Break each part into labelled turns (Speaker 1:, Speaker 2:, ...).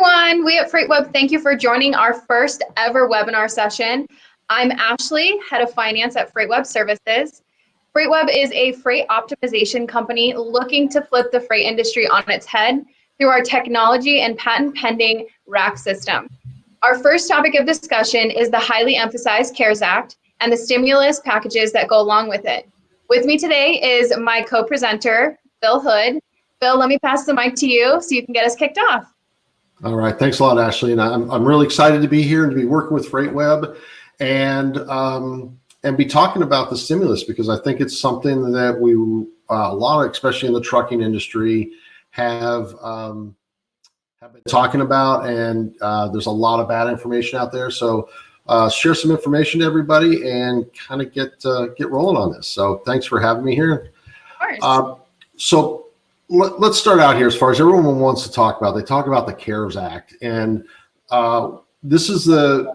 Speaker 1: everyone. We at FreightWeb thank you for joining our first ever webinar session. I'm Ashley, head of finance at FreightWeb Services. FreightWeb is a freight optimization company looking to flip the freight industry on its head through our technology and patent pending rack system. Our first topic of discussion is the highly emphasized CARES Act and the stimulus packages that go along with it. With me today is my co-presenter, Phil Hood. Phil, let me pass the mic to you so you can get us kicked off.
Speaker 2: All right, thanks a lot, Ashley. And I'm really excited to be here and to be working with FreightWeb and be talking about the stimulus, because I think it's something that we a lot, especially in the trucking industry, have been talking about, and there's a lot of bad information out there. So share some information to everybody and kind of get rolling on this. So thanks for having me here.
Speaker 1: Of course.
Speaker 2: So let's start out here. As far as everyone wants to talk about, they talk about the CARES Act, and this is the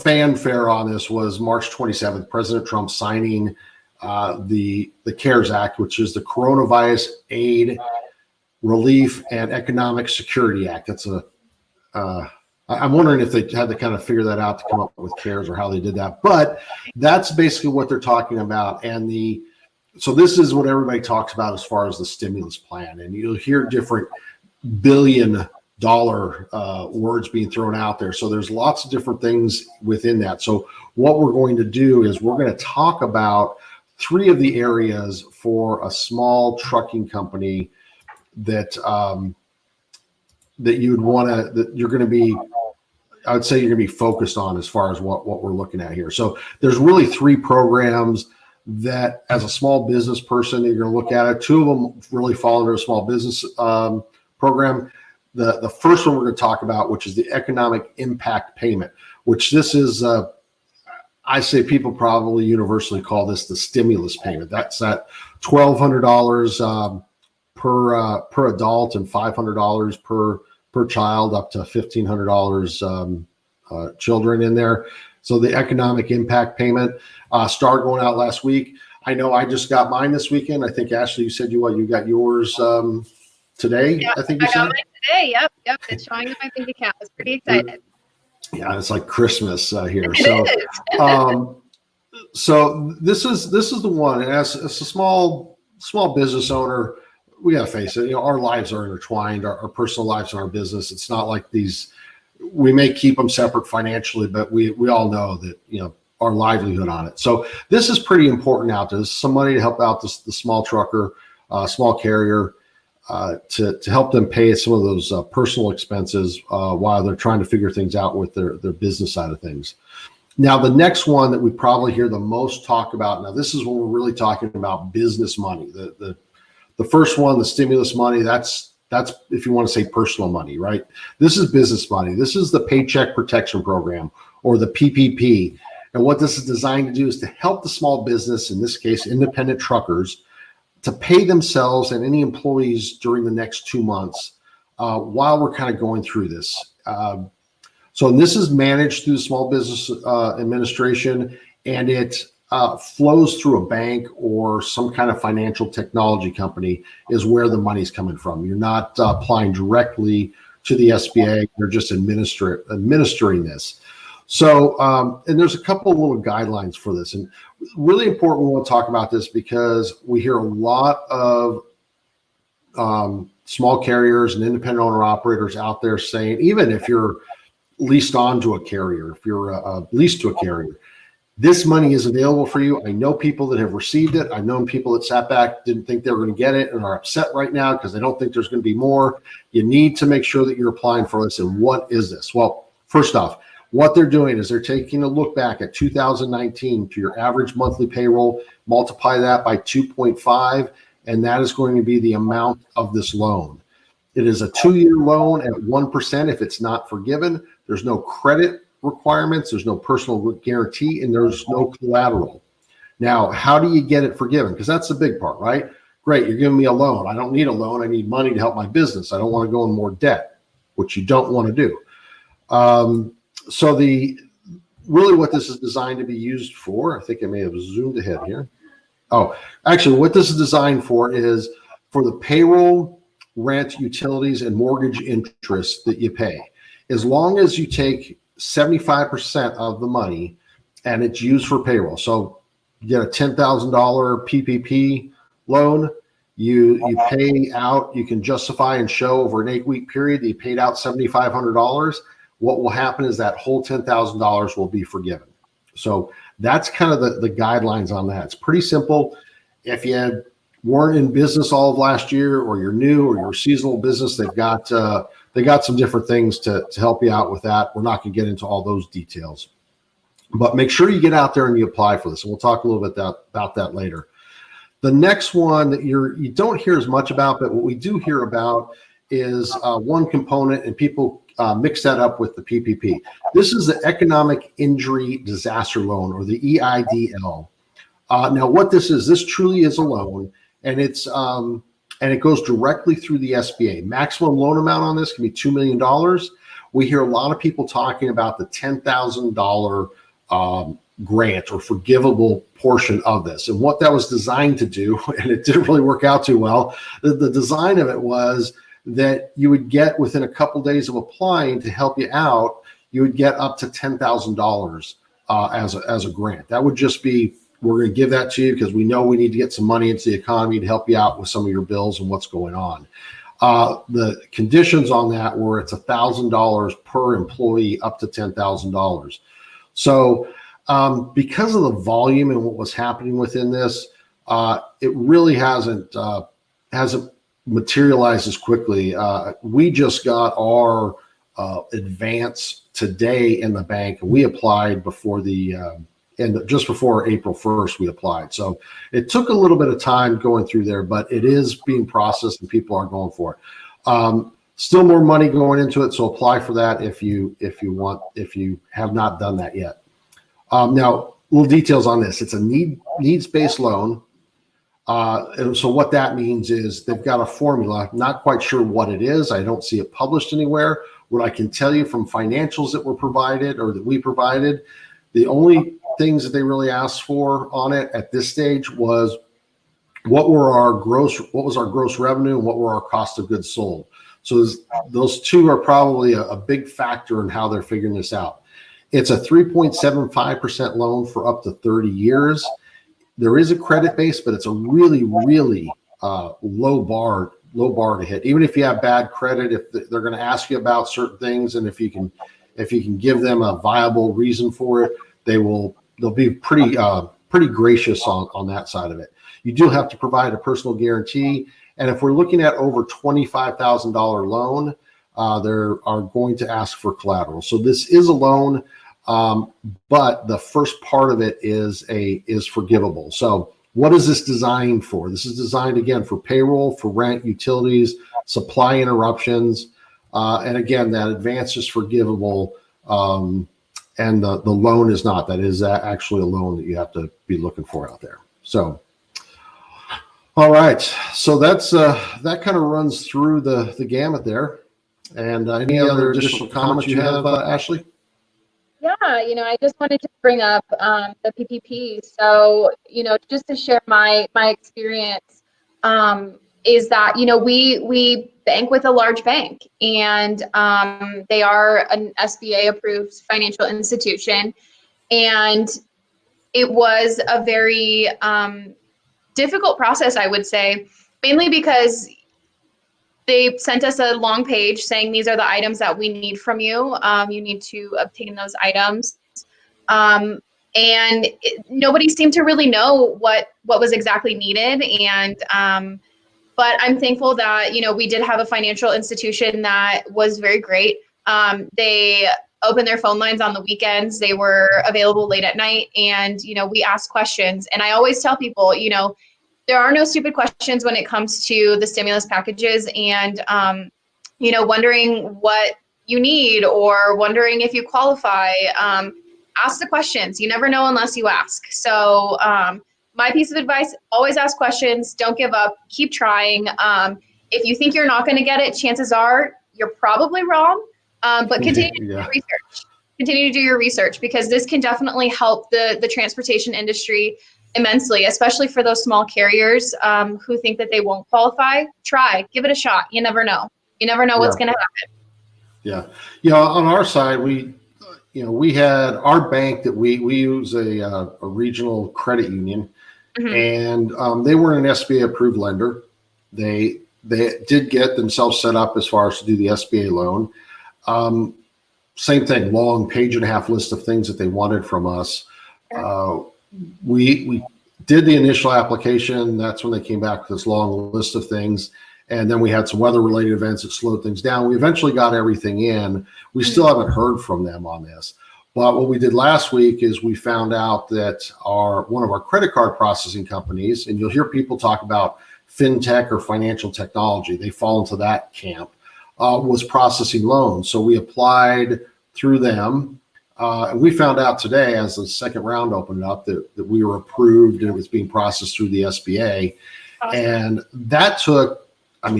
Speaker 2: fanfare on this was March 27th, President Trump signing the CARES Act, which is the Coronavirus Aid, Relief, and Economic Security Act. That's I'm wondering if they had to kind of figure that out to come up with CARES or how they did that, but that's basically what they're talking about. And so this is what everybody talks about as far as the stimulus plan, and you'll hear different billion-dollar words being thrown out there. So there's lots of different things within that. So what we're going to do is we're going to talk about three of the areas for a small trucking company that that you'd want to, that you're going to be, I would say you're going to be focused on as far as what we're looking at here. So there's really three programs that, as a small business person, you're going to look at it. Two of them really fall under a small business program. The first one we're going to talk about, which is the economic impact payment, which this is, I say people probably universally call this the stimulus payment. That's that $1,200 per adult and $500 per child, up to $1,500 children in there. So the economic impact payment started going out last week. I know I just got mine this weekend. I think, Ashley, you said you got yours today.
Speaker 1: Yep,
Speaker 2: I think you said.
Speaker 1: got mine today. Yep. It's showing in my bank account. I was pretty excited.
Speaker 2: Yeah, it's like Christmas here.
Speaker 1: It
Speaker 2: So, so this is the one. And as a small business owner, we gotta face it. Our lives are intertwined. Our personal lives and our business. It's not like these. We may keep them separate financially, but we all know that our livelihood on it. So this is pretty important out there. This is some money to help out the small trucker, small carrier, to help them pay some of those personal expenses while they're trying to figure things out with their business side of things. Now, the next one that we probably hear the most talk about, now this is when we're really talking about business money. The first one, the stimulus money, that's if you want to say personal money, right? This is business money. This is the Paycheck Protection Program, or the PPP. And what this is designed to do is to help the small business, in this case, independent truckers, to pay themselves and any employees during the next 2 months while we're kind of going through this. So this is managed through the Small Business Administration, and it flows through a bank or some kind of financial technology company is where the money's coming from. You're not applying directly to the SBA. They're just administering this. So, and there's a couple of little guidelines for this, and really important we want to talk about this because we hear a lot of small carriers and independent owner operators out there saying, even if you're leased onto a carrier, if you're leased to a carrier, this money is available for you. I know people that have received it. I've known people that sat back, didn't think they were going to get it, and are upset right now because they don't think there's going to be more. You need to make sure that you're applying for this. And what is this? Well, first off, what they're doing is they're taking a look back at 2019 to your average monthly payroll, multiply that by 2.5, and that is going to be the amount of this loan. It is a 2-year loan at 1% if it's not forgiven. There's no credit requirements, there's no personal guarantee, and there's no collateral. Now, how do you get it forgiven? Because that's the big part, right? Great, you're giving me a loan. I don't need a loan. I need money to help my business. I don't want to go in more debt, which you don't want to do. So really what this is designed to be used for, I think I may have zoomed ahead here. Oh, actually what this is designed for is for the payroll rent, utilities, and mortgage interest that you pay. As long as you take 75% of the money and it's used for payroll. So you get a $10,000 PPP loan, you pay out, you can justify and show over an 8-week period that you paid out $7,500. What will happen is that whole $10,000 will be forgiven. So that's kind of the guidelines on that. It's pretty simple. If you weren't in business all of last year, or you're new, or you're a seasonal business, they got some different things to help you out with that. We're not going to get into all those details, but make sure you get out there and you apply for this. And we'll talk a little bit about that later. The next one that you don't hear as much about, but what we do hear about is one component, and people mix that up with the PPP. This is the Economic Injury Disaster Loan, or the EIDL. Now, what this truly is a loan, and it goes directly through the SBA. Maximum loan amount on this can be $2 million. We hear a lot of people talking about the $10,000 grant or forgivable portion of this, and what that was designed to do, and it didn't really work out too well. The design of it was that you would get, within a couple days of applying, to help you out, you would get up to $10,000 as a grant. That would just be, we're going to give that to you because we know we need to get some money into the economy to help you out with some of your bills and what's going on. The conditions on that were it's $1,000 per employee up to $10,000. So because of the volume and what was happening within this, it really hasn't materialized as quickly. We just got our advance today in the bank, and we applied before just before April 1st, we applied. So it took a little bit of time going through there, but it is being processed and people are going for it. Still more money going into it, so apply for that if you have not done that yet. Now, little details on this. It's a needs-based loan. And so what that means is they've got a formula. Not quite sure what it is. I don't see it published anywhere. What I can tell you from financials that were provided, or that we provided, the only things that they really asked for on it at this stage was what was our gross revenue and what were our cost of goods sold. So those two are probably a big factor in how they're figuring this out. It's a 3.75% loan for up to 30 years. There is a credit base, but it's a really, really low bar to hit. Even if you have bad credit, if they're going to ask you about certain things, and if you can give them a viable reason for it, they'll be pretty gracious on that side of it. You do have to provide a personal guarantee, and if we're looking at over $25,000 loan, they are going to ask for collateral. So this is a loan, but the first part of it is forgivable. So what is this designed for? This is designed, again, for payroll, for rent, utilities, supply interruptions, and again, that advance is forgivable. And the loan is not. That is actually a loan that you have to be looking for out there. So, all right. So that kind of runs through the gamut there. And any other additional comments you have, Ashley?
Speaker 1: Yeah, I just wanted to bring up the PPP. So, just to share my experience, is that, we bank with a large bank, and they are an SBA approved financial institution. And it was a very difficult process, I would say, mainly because they sent us a long page saying these are the items that we need from you. You need to obtain those items. And nobody seemed to really know what was exactly needed. And but I'm thankful that, we did have a financial institution that was very great. They opened their phone lines on the weekends. They were available late at night, and, we asked questions. And I always tell people, there are no stupid questions when it comes to the stimulus packages, and, wondering what you need or wondering if you qualify. Ask the questions. You never know unless you ask. So my piece of advice, always ask questions. Don't give up. Keep trying. If you think you're not going to get it, chances are you're probably wrong. But continue to do your research. Continue to do your research, because this can definitely help the transportation industry. immensely, especially for those small carriers who think that they won't qualify. Try, give it a shot. You never know. You never know what's
Speaker 2: Yeah.
Speaker 1: going to happen.
Speaker 2: Yeah. On our side, we had our bank that we use a regional credit union, and they were an SBA approved lender. They did get themselves set up as far as to do the SBA loan. Same thing, long 1.5-page list of things that they wanted from us. We did the initial application. That's when they came back with this long list of things. And then we had some weather related events that slowed things down. We eventually got everything in. We still haven't heard from them on this. But what we did last week is we found out that one of our credit card processing companies, and you'll hear people talk about fintech or financial technology, they fall into that camp, was processing loans. So we applied through them. And we found out today, as the second round opened up, that we were approved and it was being processed through the SBA. Awesome. And that took,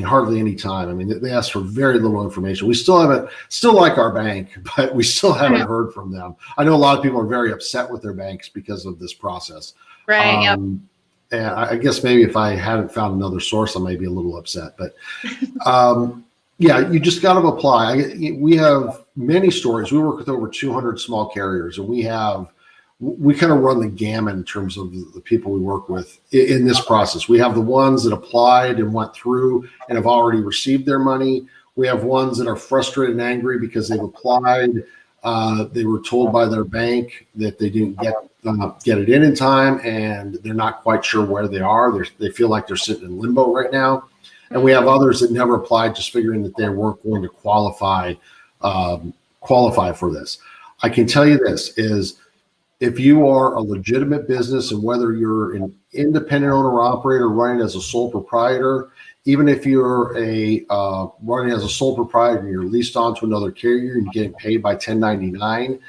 Speaker 2: hardly any time. They asked for very little information. We still like our bank, but we still haven't heard from them. I know a lot of people are very upset with their banks because of this process.
Speaker 1: Right. Yep.
Speaker 2: And I guess maybe if I hadn't found another source, I may be a little upset. But yeah, you just got to apply. We have many stories. We work with over 200 small carriers, and we kind of run the gamut in terms of the people we work with in this process. We have the ones that applied and went through and have already received their money. We have ones that are frustrated and angry because they've applied. They were told by their bank that they didn't get it in time, and they're not quite sure where they are. They feel like they're sitting in limbo right now. And we have others that never applied, just figuring that they weren't going to qualify for this. I can tell you this is, if you are a legitimate business, and whether you're an independent owner or operator running as a sole proprietor, even if you're running as a sole proprietor and you're leased on to another carrier and you're getting paid by 1099,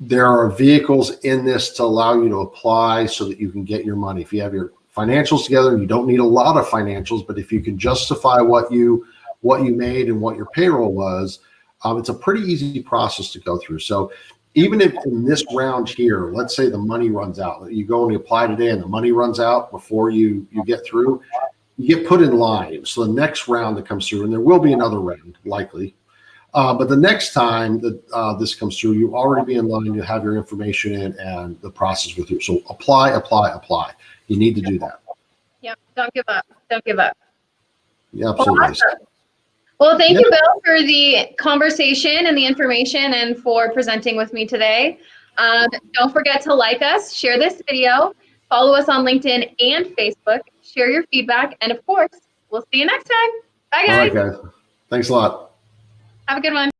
Speaker 2: there are vehicles in this to allow you to apply so that you can get your money. If you have your financials together, and you don't need a lot of financials, but if you can justify what you made and what your payroll was, it's a pretty easy process to go through. So even if in this round here, let's say the money runs out, you go and you apply today and the money runs out before you get through, you get put in line. So the next round that comes through, and there will be another round likely, but the next time that this comes through, you already be in line to have your information in and the process with you. So apply. You need to do that.
Speaker 1: Yep. Don't give up. Don't give up.
Speaker 2: Yeah, absolutely.
Speaker 1: Awesome. Well, thank you, Bill, for the conversation and the information and for presenting with me today. Don't forget to like us, share this video, follow us on LinkedIn and Facebook, share your feedback, and of course, we'll see you next time. Bye, guys.
Speaker 2: All right, guys. Thanks a lot.
Speaker 1: Have a good one.